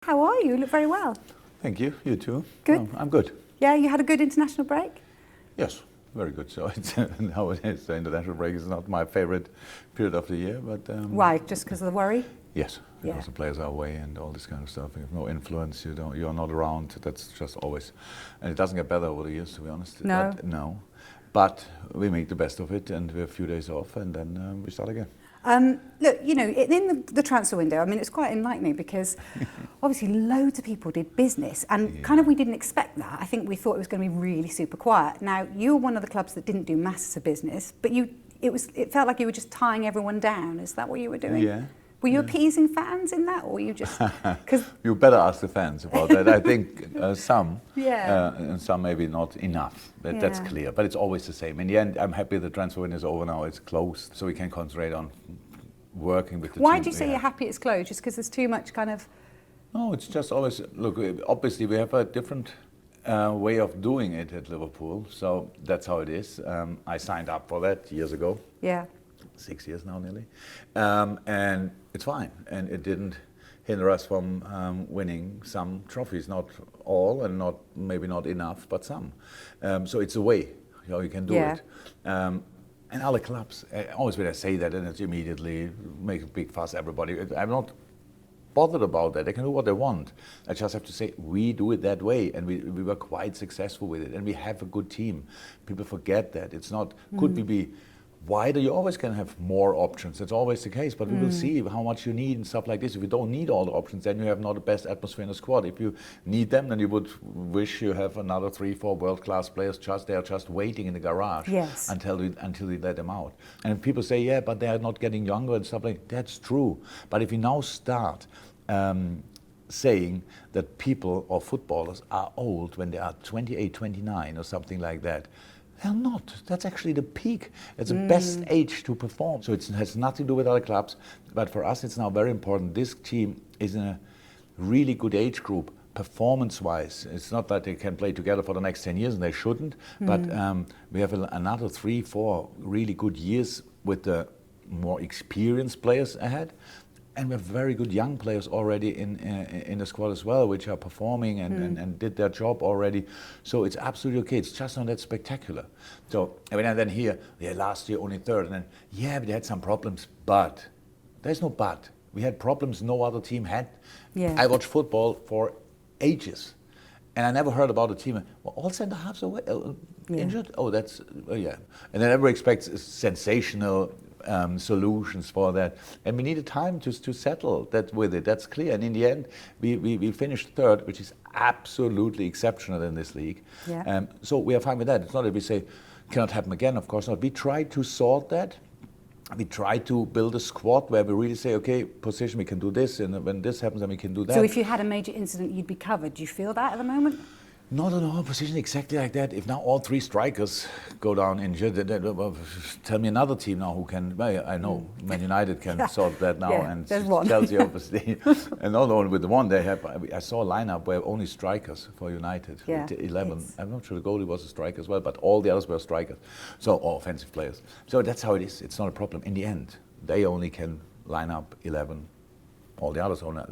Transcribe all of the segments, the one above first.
How are you? You look very well. Thank you. You too. Good. I'm good. Yeah, you had a good international break? Yes, very good. So it's nowadays the international break is not my favorite period of the year, but Why? Just because of the worry? yes, Yeah. because the players are away and all this kind of stuff. You have no influence. You're not around. That's just always, and it doesn't get better over the years, to be honest. No. No. But we make the best of it, and we have a few days off, and then we start again. Look, you know, in the transfer window, I mean, it's quite enlightening because obviously loads of people did business and kind of we didn't expect that. I think we thought it was going to be really super quiet. Now, you were one of the clubs that didn't do masses of business, but it felt like you were just tying everyone down. Is that what you were doing? Yeah. Were you appeasing fans in that, or were you just... Cause You better ask the fans about that. I think some, Yeah. and some maybe not enough. That's Yeah. clear. But it's always the same. In the end, I'm happy the transfer window is over now. It's closed, so we can concentrate on working with the Why team do you say we you're have. happy it's closed? Just because there's too much kind of... No, it's just always, look, obviously we have a different way of doing it at Liverpool, so that's how it is. I signed up for that years ago. Yeah. 6 years now nearly, and it's fine, and it didn't hinder us from winning some trophies, not all and maybe not enough, but some. So it's a way how you can do Yeah. it. And other clubs, always when I say that, and it's immediately make a big fuss, everybody. I'm not bothered about that. They can do what they want. I just have to say, we do it that way, and we were quite successful with it, and we have a good team. People forget that. It's not, could we be wider? You always can have more options. That's always the case, but we will see how much you need and stuff like this. If you don't need all the options, then you have not the best atmosphere in the squad. If you need them, then you would wish you have another 3-4 world-class players they are just waiting in the garage Yes. until we let them out. And if people say, yeah, but they are not getting younger and stuff like that, that's true. But if you now start saying that people or footballers are old when they are 28, 29 or something like that, they're not. That's actually the peak. It's the best age to perform. So it has nothing to do with other clubs. But for us, it's now very important. This team is in a really good age group, performance-wise. It's not that they can play together for the next 10 years, and they shouldn't. But we have another 3-4 really good years with the more experienced players ahead. And we have very good young players already in the squad as well, which are performing and did their job already. So it's absolutely okay. It's just not that spectacular. So every now and then here, last year only third, and then but they had some problems. But there's no but. We had problems no other team had. Yeah. I watched football for ages, and I never heard about a team. Well, all centre halves away, injured. Oh, that's And then everybody expects sensational solutions for that, and we needed time to settle that with it. That's clear. And in the end, we finished third, which is absolutely exceptional in this league. Yeah. So we are fine with that. It's not that we say cannot happen again. Of course not. We try to sort that. We try to build a squad where we really say, okay, position, we can do this, and when this happens, then we can do that. So if you had a major incident, you'd be covered. Do you feel that at the moment? Not in our position exactly like that. If now all 3 strikers go down injured, then tell me another team now who can. Well, I know Man United can sort that now, and there's one. Chelsea obviously. And not only with the one they have. I saw a lineup where only strikers for United. Yeah, 11. I'm not sure the goalie was a striker as well, but all the others were strikers. So all offensive players. So that's how it is. It's not a problem. In the end, they only can line up 11. All the others only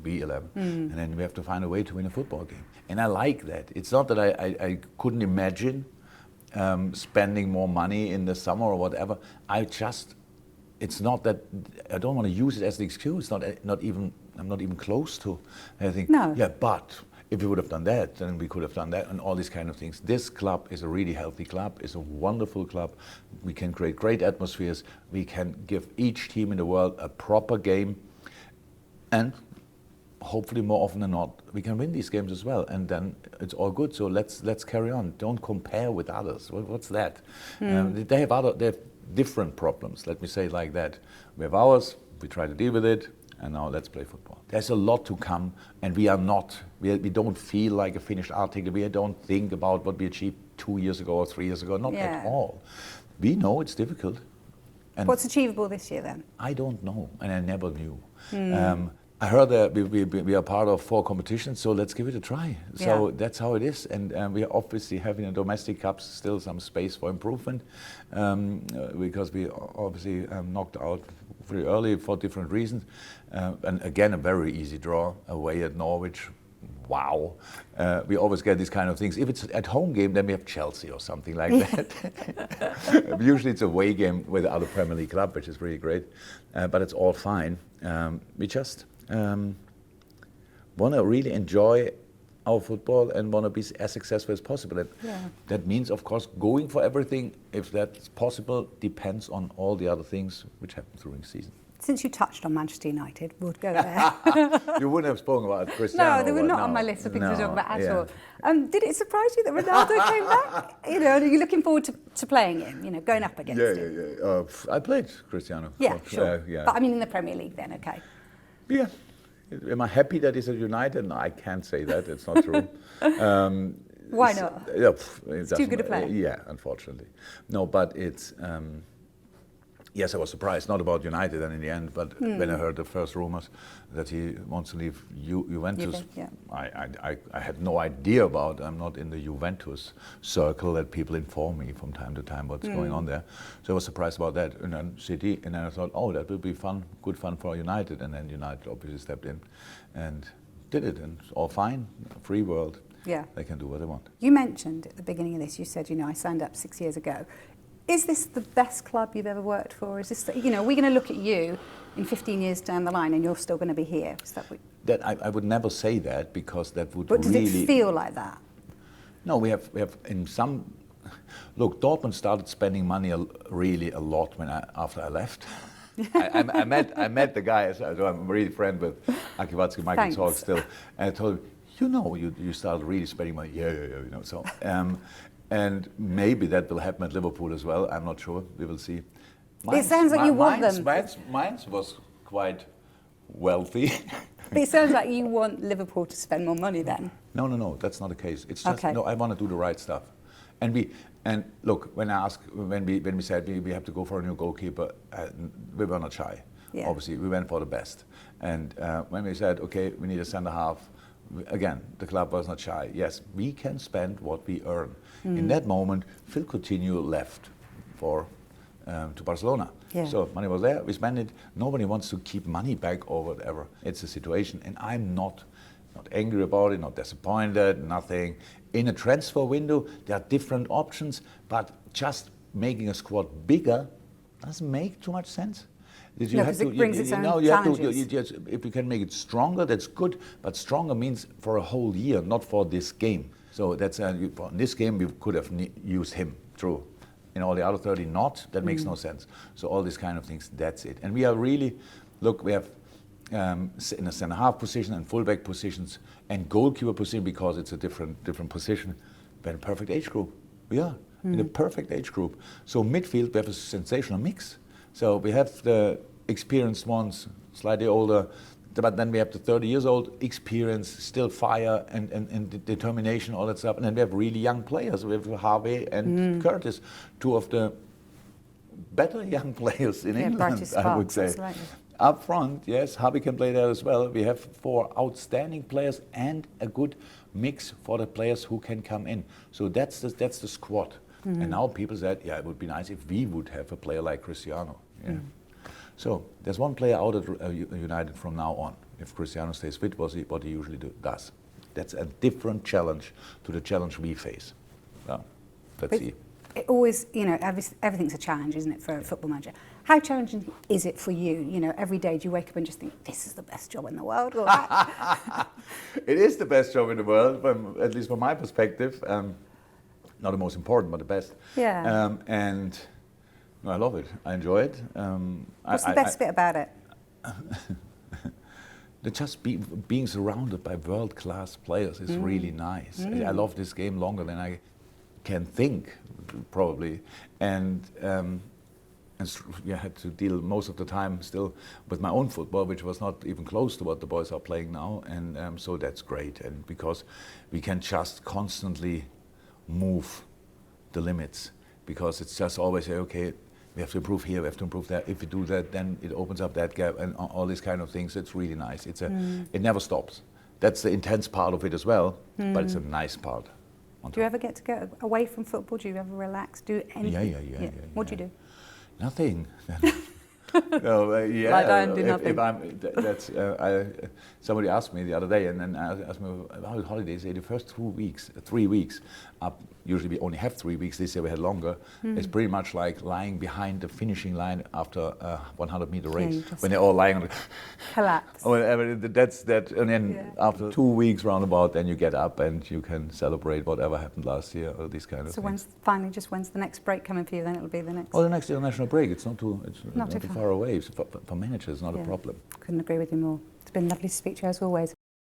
be 11. And then we have to find a way to win a football game. And I like that. It's not that I couldn't imagine spending more money in the summer or whatever. It's not that, I don't want to use it as the excuse. I'm not even close to. I think, No. yeah, but if we would have done that, then we could have done that and all these kind of things. This club is a really healthy club. It's a wonderful club. We can create great atmospheres. We can give each team in the world a proper game. And hopefully more often than not, we can win these games as well. And then it's all good. So let's carry on. Don't compare with others. What's that? They have different problems. Let me say it like that. We have ours. We try to deal with it. And now let's play football. There's a lot to come. And we don't feel like a finished article. We don't think about what we achieved 2 years ago or 3 years ago. Not at all. We know it's difficult. And What's achievable this year then? I don't know. And I never knew. I heard that we are part of 4 competitions, so let's give it a try. So that's how it is, and we are obviously having in domestic cups still some space for improvement because we obviously knocked out pretty early for different reasons. And again, a very easy draw away at Norwich. Wow. We always get these kind of things. If it's at home game, then we have Chelsea or something like that. Usually it's a away game with the other Premier League club, which is really great. But it's all fine. We just want to really enjoy our football and want to be as successful as possible. And that means, of course, going for everything, if that's possible, depends on all the other things which happen during the season. Since you touched on Manchester United, we'll go there. You wouldn't have spoken about Cristiano. No, they were not on my list of things to talk about at all. Did it surprise you that Ronaldo came back? You know, are you looking forward to playing him, going up against him? I played Cristiano. Yeah, sure. But I mean in the Premier League then, okay. Yeah. Am I happy that he's at United? No, I can't say that. It's not true. Why not? It's too good a player. Yeah, unfortunately. No, but it's... yes, I was surprised, not about United then in the end, but when I heard the first rumors that he wants to leave Juventus, I had no idea about. I'm not in the Juventus circle that people inform me from time to time what's going on there. So I was surprised about that. And then City, and then I thought, oh, that would be fun, good fun for United. And then United obviously stepped in and did it, and it's all fine, free world. Yeah. They can do what they want. You mentioned at the beginning of this, you said, I signed up 6 years ago. Is this the best club you've ever worked for? Is this, are we going to look at you in 15 years down the line and you're still going to be here? Is that what... That I would never say that, because that would But really... does it feel like that? No, we have in some... Look, Dortmund started spending money really a lot after I left. I met the guy, so I'm really friend with Aki Watzke, Michael Zorc still, and I told him, you started really spending money. Yeah, so... and maybe that will happen at Liverpool as well. I'm not sure. We will see. It sounds like you want them. Mainz was quite wealthy. But it sounds like you want Liverpool to spend more money then. No, that's not the case. It's just no. I want to do the right stuff. And look, when we said we have to go for a new goalkeeper, we were not shy. Yeah. Obviously, we went for the best. And when we said, okay, we need a centre half. Again, the club was not shy. Yes, we can spend what we earn. In that moment, Phil Coutinho left to Barcelona. Yeah. So money was there, we spent it. Nobody wants to keep money back or whatever. It's a situation, and I'm not angry about it, not disappointed, nothing. In a transfer window, there are different options, but just making a squad bigger doesn't make too much sense. Because it brings its own challenges. If you can make it stronger, that's good. But stronger means for a whole year, not for this game. So that's in this game we could have used him, true. In all the other 30, not. That makes no sense. So all these kind of things, that's it. And we are really, look, we have in a centre half position and fullback positions and goalkeeper position, because it's a different position. We have a perfect age group. We are in a perfect age group. So midfield, we have a sensational mix. So we have the experienced ones, slightly older, but then we have the 30 years old, experience, still fire and determination, all that stuff. And then we have really young players. We have Harvey and Curtis, two of the better young players in England, I would say. Absolutely. Up front, yes, Harvey can play there as well. We have 4 outstanding players and a good mix for the players who can come in. So that's the squad. And now people said, yeah, it would be nice if we would have a player like Cristiano. Yeah. So there's one player out at United from now on. If Cristiano stays fit, what he usually does. That's a different challenge to the challenge we face. Well, let's see. It always, everything's a challenge, isn't it, for a football manager? How challenging is it for you? Every day do you wake up and just think, this is the best job in the world? Or It is the best job in the world, at least from my perspective. Not the most important, but the best. Yeah. And I love it. I enjoy it. What's the best bit about it? Just being surrounded by world-class players is really nice. I love this game longer than I can think, probably. And I had to deal most of the time still with my own football, which was not even close to what the boys are playing now. And so that's great. And because we can just constantly move the limits, because it's just always okay, we have to improve here, we have to improve there. If we do that, then it opens up that gap and all these kind of things. It's really nice. It never stops. That's the intense part of it as well, but it's a nice part. Do you ever get to go away from football? Do you ever relax? Do anything? Yeah. What do you do? Nothing. No, yeah. Lie down and do if nothing. I'm, that's somebody asked me the other day, and then asked me about holidays. Say the first 3 weeks. Usually we only have 3 weeks. This year we had longer. It's pretty much like lying behind the finishing line after a 100-meter race, when they're all lying on the Collapse. or whatever. That's that, and then after 2 weeks roundabout, then you get up and you can celebrate whatever happened last year or these kind of So things. when's the next break coming for you? Then it'll be the next. Well, the next international break. It's not too Not too far away. For managers, it's not a problem. Couldn't agree with you more. It's been lovely to speak to you as always.